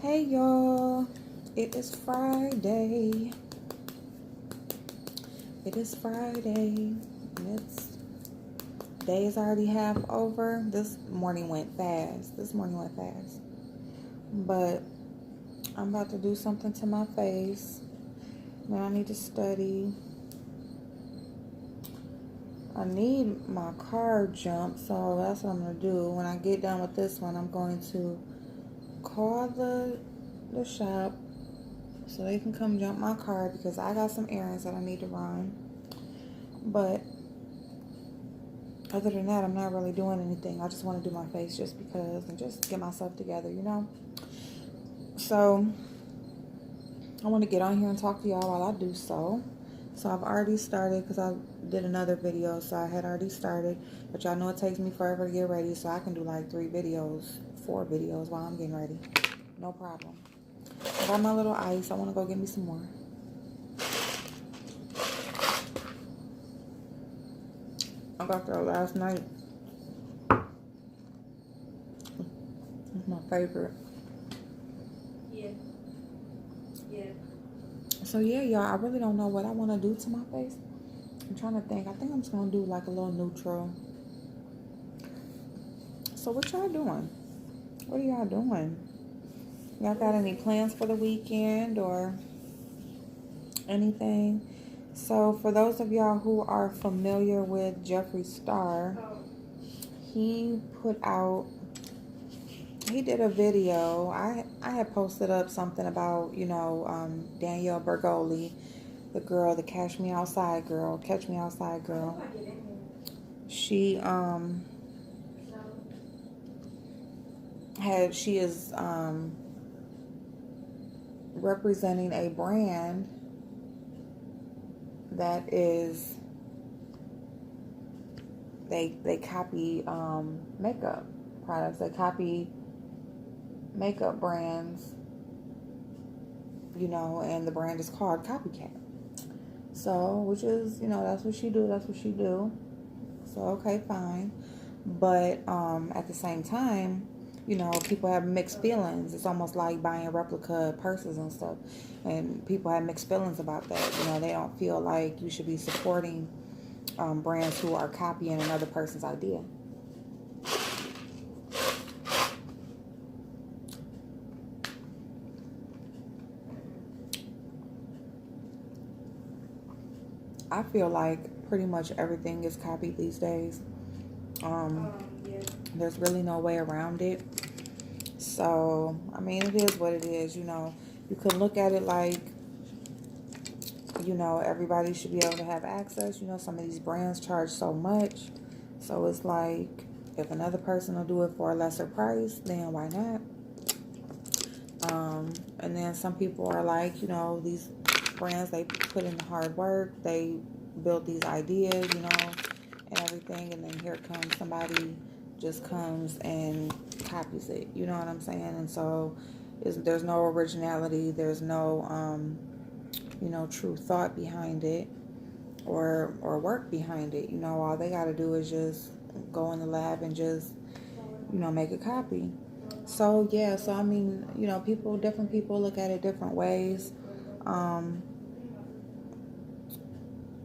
Hey y'all, it is Friday. It is Friday. It's day is already half over. This morning went fast. But I'm about to do something to my face. Then I need to study. I need my car jump, so that's what I'm gonna do. When I get done with this one, I'm going to call the shop so they can come jump my car because I got some errands that I need to run. But other than that, I'm not really doing anything. I just want to do my face just because and just get myself together, you know? So I want to get on here and talk to y'all while I do so. So I've already started because I did another video, so I had already started. But y'all know it takes me forever to get ready, so I can do like 4 videos while I'm getting ready. No problem. I got my little ice. I want to go get me some more. I got there last night. It's my favorite. Yeah. So yeah, y'all, I really don't know what I want to do to my face. I'm trying to think. I think I'm just going to do like a little neutral. So what y'all doing? What are y'all doing? Y'all got any plans for the weekend or anything? So for those of y'all who are familiar with Jeffree Star, he did a video. I had posted up something about, Danielle Bergoli, the girl, the Catch Me Outside girl. She is representing a brand that is they copy makeup products. They copy makeup brands, and the brand is called Copycat. So, which is, that's what she do. So, okay, fine. But at the same time, people have mixed feelings. It's almost like buying replica purses and stuff. And people have mixed feelings about that. They don't feel like you should be supporting brands who are copying another person's idea. I feel like pretty much everything is copied these days. There's really no way around it. So, I mean, it is what it is, You could look at it like, everybody should be able to have access. Some of these brands charge so much. So it's like, if another person will do it for a lesser price, then why not? And then some people are like, these brands, they put in the hard work. They build these ideas, and everything. And then here comes somebody just comes and copies it. You know what I'm saying? And so there's no originality. There's no, true thought behind it or work behind it. All they got to do is just go in the lab and just, make a copy. So, yeah. So, I mean, different people look at it different ways.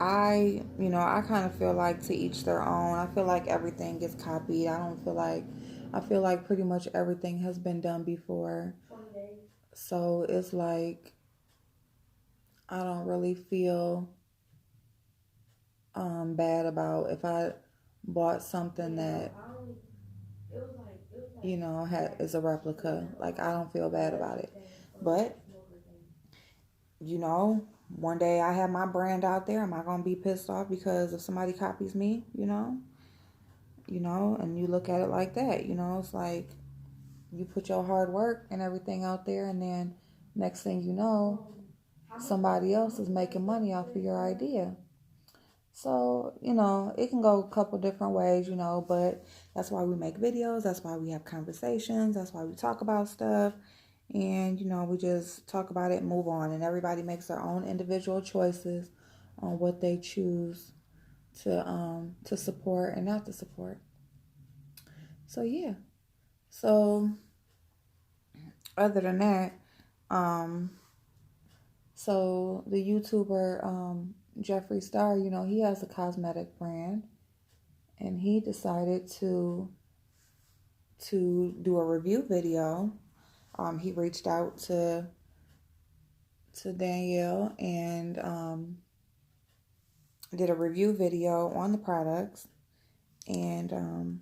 I kind of feel like to each their own. I feel like everything gets copied. I feel like pretty much everything has been done before. So it's like, I don't really feel bad about if I bought something that, is a replica. Like, I don't feel bad about it. But, one day I have my brand out there. Am I going to be pissed off because if somebody copies me, and you look at it like that, it's like you put your hard work and everything out there, and then next thing you know, somebody else is making money off of your idea. So, it can go a couple different ways, but that's why we make videos. That's why we have conversations. That's why we talk about stuff. And, we just talk about it and move on. And everybody makes their own individual choices on what they choose to support and not to support. So, yeah. So, other than that, um, so the YouTuber Jeffree Star, you know, he has a cosmetic brand, and he decided to do a review video. He reached out to Danielle and did a review video on the products, and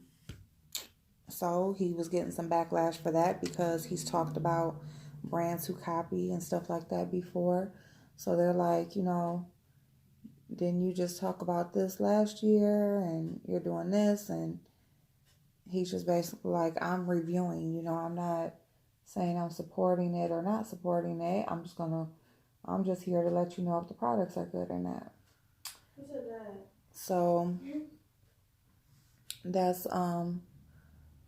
so he was getting some backlash for that because he's talked about brands who copy and stuff like that before. So they're like, you know, didn't you just talk about this last year and you're doing this? And he's just basically like, I'm reviewing, you know, I'm not saying I'm supporting it or not supporting it. I'm just here to let you know if the products are good or not. Who said that? So that's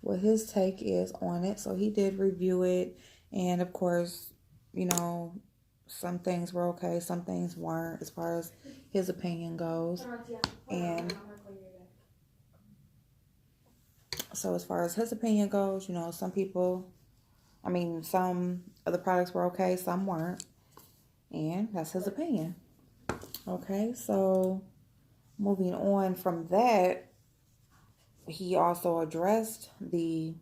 what his take is on it. So he did review it, and of course, you know, some things were okay, some things weren't as far as his opinion goes. And so as far as his opinion goes, you know, some of the products were okay, some weren't, and that's his opinion. Okay, so moving on from that, he also addressed the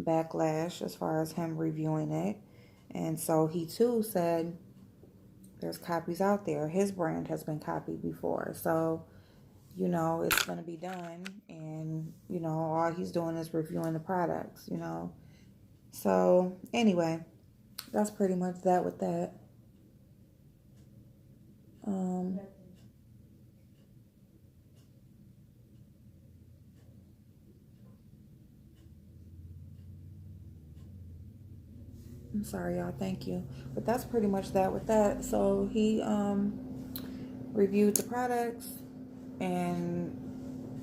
backlash as far as him reviewing it. And so he too said there's copies out there. His brand has been copied before. So, you know, it's going to be done. And, you know, all he's doing is reviewing the products, you know. So, anyway, that's pretty much that with that. I'm sorry, y'all. Thank you. But that's pretty much that with that. So he reviewed the products, and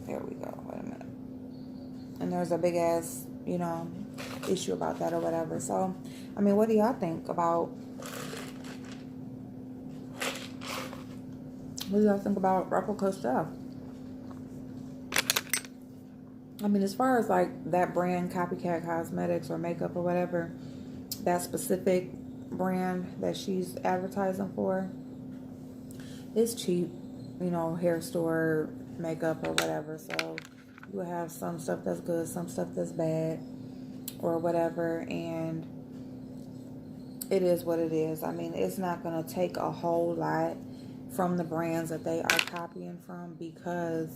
there we go. Wait a minute. And there's a big ass, you know, issue about that or whatever. So, I mean, what do y'all think about? What do y'all think about replica stuff? I mean, as far as like that brand, Copycat Cosmetics or makeup or whatever, that specific brand that she's advertising for, it's cheap, you know, hair store makeup or whatever. So you have some stuff that's good, some stuff that's bad or whatever, and it is what it is. I mean, it's not going to take a whole lot from the brands that they are copying from because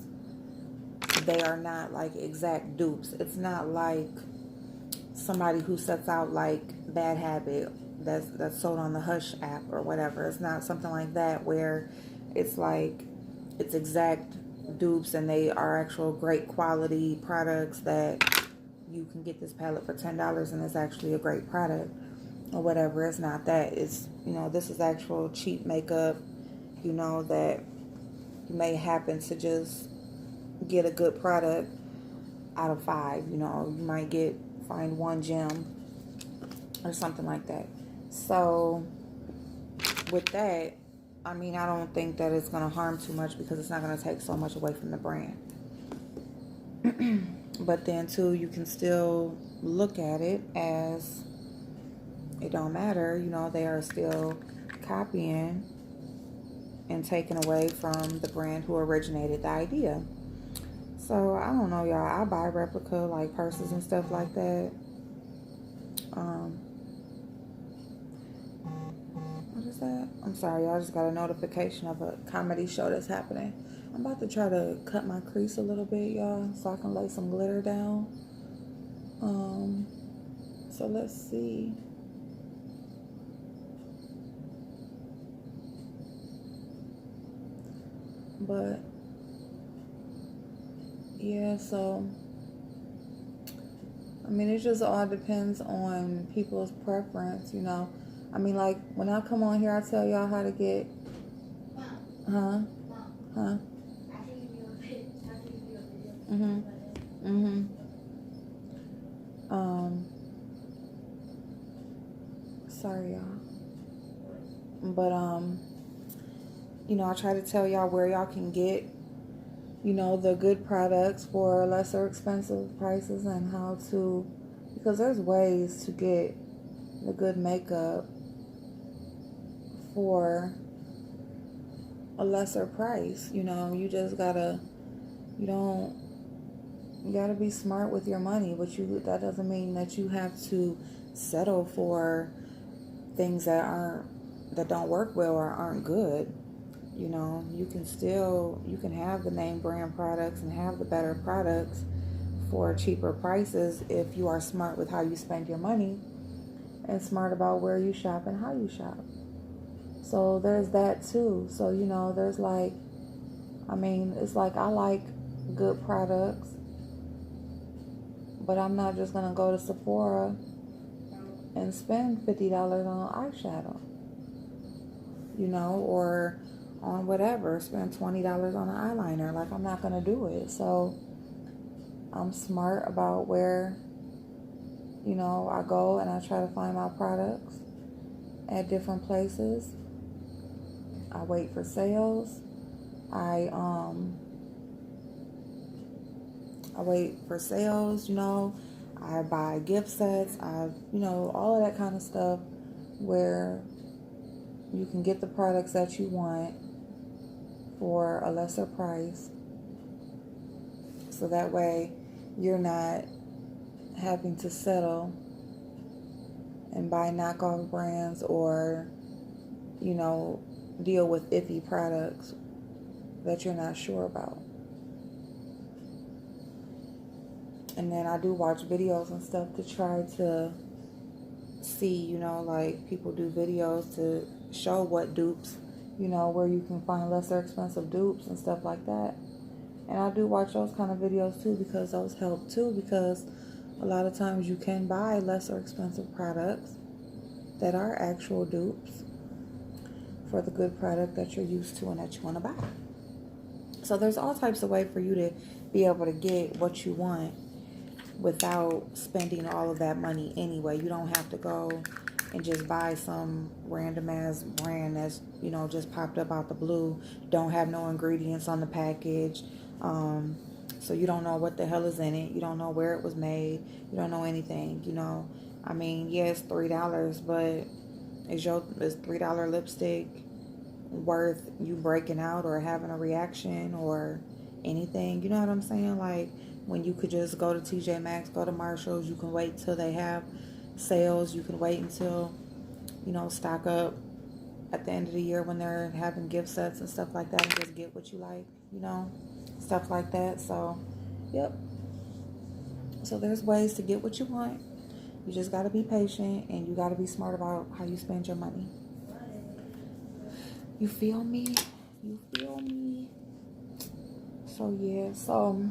they are not like exact dupes. It's not like somebody who sets out like Bhad Bhabie that's sold on the Hush app or whatever. It's not something like that where it's like it's exact dupes and they are actual great quality products that you can get this palette for $10 and it's actually a great product or whatever. It's not that. It's, you know, this is actual cheap makeup, you know, that you may happen to just get a good product out of 5. You know, you might find one gem or something like that. So with that, I mean, I don't think that it's going to harm too much because it's not going to take so much away from the brand. But then too, you can still look at it as it don't matter, you know, they are still copying and taking away from the brand who originated the idea. So I don't know, y'all. I buy replica like purses and stuff like that. What is that? I'm sorry, y'all. I just got a notification of a comedy show that's happening. I'm about to try to cut my crease a little bit, y'all, so I can lay some glitter down. So let's see. But yeah, so I mean, it just all depends on people's preference, you know. I mean, like when I come on here, I tell y'all how to get, huh? Sorry, y'all. But you know, I try to tell y'all where y'all can get, you know, the good products for lesser expensive prices and how to, because there's ways to get the good makeup for a lesser price. You know, you just gotta, you don't, you gotta be smart with your money, but that doesn't mean that you have to settle for things that don't work well or aren't good. You know, you can have the name brand products and have the better products for cheaper prices if you are smart with how you spend your money and smart about where you shop and how you shop. So there's that too. So, you know, there's like, I mean, it's like I like good products, but I'm not just going to go to Sephora and spend $50 on eyeshadow, you know, or on whatever, spend $20 on an eyeliner. Like, I'm not going to do it. So I'm smart about where, you know, I go and I try to find my products at different places. I wait for sales. I wait for sales, you know. I buy gift sets. You know, all of that kind of stuff where you can get the products that you want for a lesser price. So that way you're not having to settle and buy knockoff brands or, you know, deal with iffy products that you're not sure about. And then I do watch videos and stuff to try to see, you know, like people do videos to show what dupes, you know, where you can find lesser expensive dupes and stuff like that. And I do watch those kind of videos too, because those help too, because a lot of times you can buy lesser expensive products that are actual dupes for the good product that you're used to and that you want to buy. So there's all types of way for you to be able to get what you want without spending all of that money anyway. You don't have to go and just buy some random ass brand that's, you know, just popped up out the blue, don't have no ingredients on the package, so you don't know what the hell is in it, you don't know where it was made, you don't know anything, you know. I mean, yeah, it's $3, but is $3 lipstick worth you breaking out or having a reaction or anything? You know what I'm saying? Like, when you could just go to TJ Maxx, go to Marshalls, you can wait till they have sales, you can wait until, you know, stock up at the end of the year when they're having gift sets and stuff like that, and just get what you like, you know, stuff like that. So, yep. So there's ways to get what you want. You just got to be patient and you got to be smart about how you spend your money. You feel me? You feel me? So, yeah. So,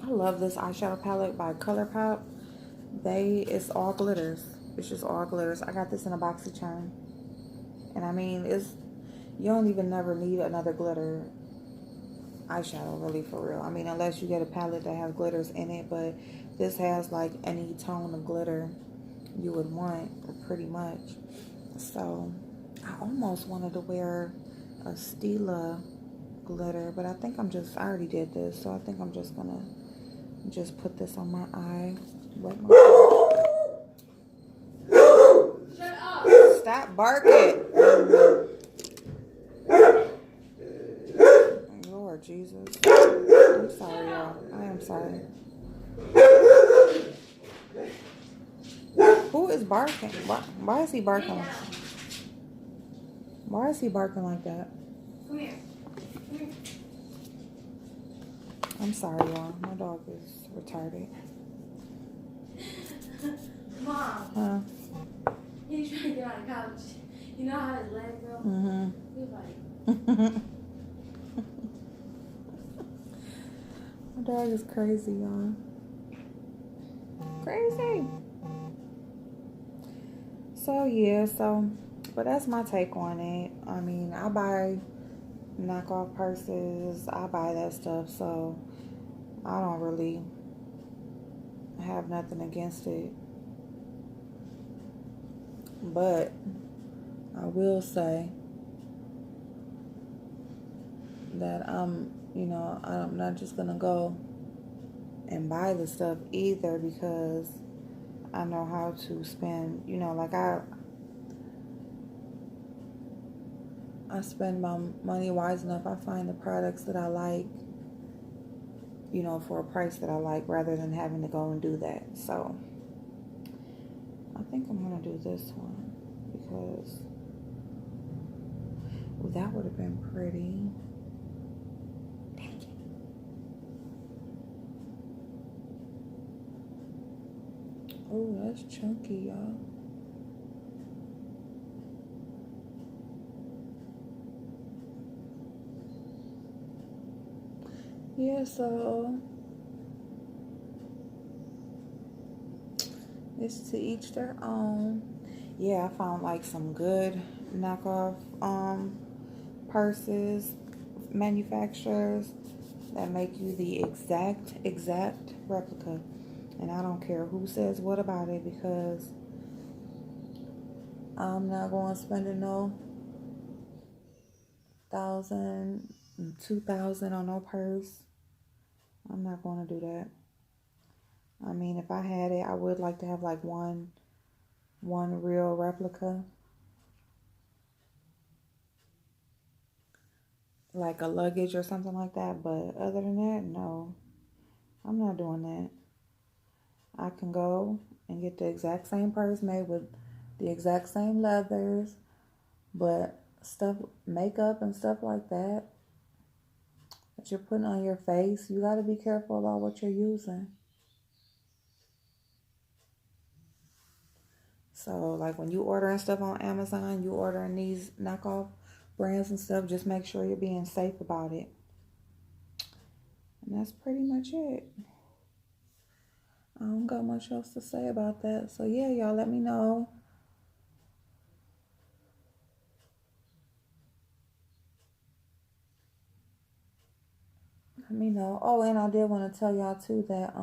I love this eyeshadow palette by ColourPop. It's all glitters. It's just all glitters. I got this in a BoxyCharm. And I mean, you don't even never need another glitter eyeshadow, really, for real. I mean, unless you get a palette that has glitters in it, but this has like any tone of glitter you would want, pretty much. So I almost wanted to wear a Stila glitter, but I think I already did this, so I think I'm just gonna put this on my eye. Wet my Shut up! Stop barking! Lord Jesus. I'm sorry, y'all. I am sorry. Who is barking? Why is he barking? Why is he barking like that? Come here. Come here. I'm sorry, y'all. My dog is retarded. Mom. Huh? He's trying to get on the couch. You know how his legs go? Mm-hmm. He's like... My dog is crazy, y'all. Crazy. So, yeah, but that's my take on it. I mean, I buy knockoff purses. I buy that stuff, so I don't really have nothing against it. But I will say that I'm not just gonna go and buy the stuff either, because I know how to spend, you know, like I spend my money wise enough. I find the products that I like, you know, for a price that I like rather than having to go and do that. So I think I'm going to do this one because that would have been pretty. Oh, that's chunky, y'all. Yeah, so it's to each their own. Yeah, I found like some good knockoff purses, manufacturers that make you the exact replica. And I don't care who says what about it because I'm not going spending no 1,000, 2,000 on no purse. I'm not going to do that. I mean, if I had it, I would like to have like one real replica, like a luggage or something like that. But other than that, no, I'm not doing that. I can go and get the exact same purse made with the exact same leathers, but stuff, makeup and stuff like that you're putting on your face, you got to be careful about what you're using. So like when you ordering stuff on Amazon, you ordering these knockoff brands and stuff, just make sure you're being safe about it. And that's pretty much it. I don't got much else to say about that. So yeah, y'all let me know. Let me know. Oh, and I did want to tell y'all too that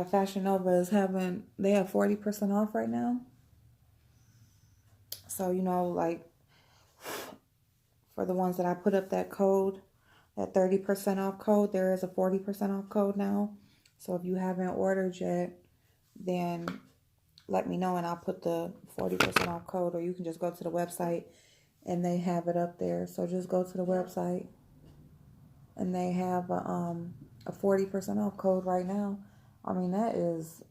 Fashion Nova is they have 40% off right now. So, you know, like for the ones that I put up that code, that 30% off code, there is a 40% off code now. So if you haven't ordered yet, then let me know and I'll put the 40% off code, or you can just go to the website and they have it up there. So just go to the website and they have a 40% off code right now. I mean, that is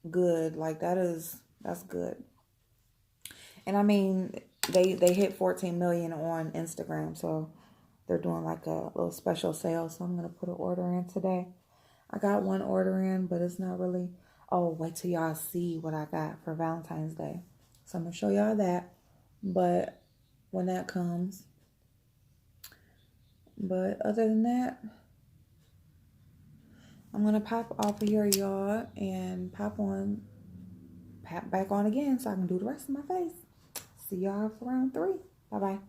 good. Like that's good. And I mean, they hit 14 million on Instagram, so they're doing like a little special sale. So I'm gonna put an order in today. I got one order in, but it's not really. Oh, wait till y'all see what I got for Valentine's Day. So I'm gonna show y'all that. But when that comes. But other than that, I'm gonna pop off of here, y'all, and pop back on again so I can do the rest of my face. See y'all for round 3. Bye-bye.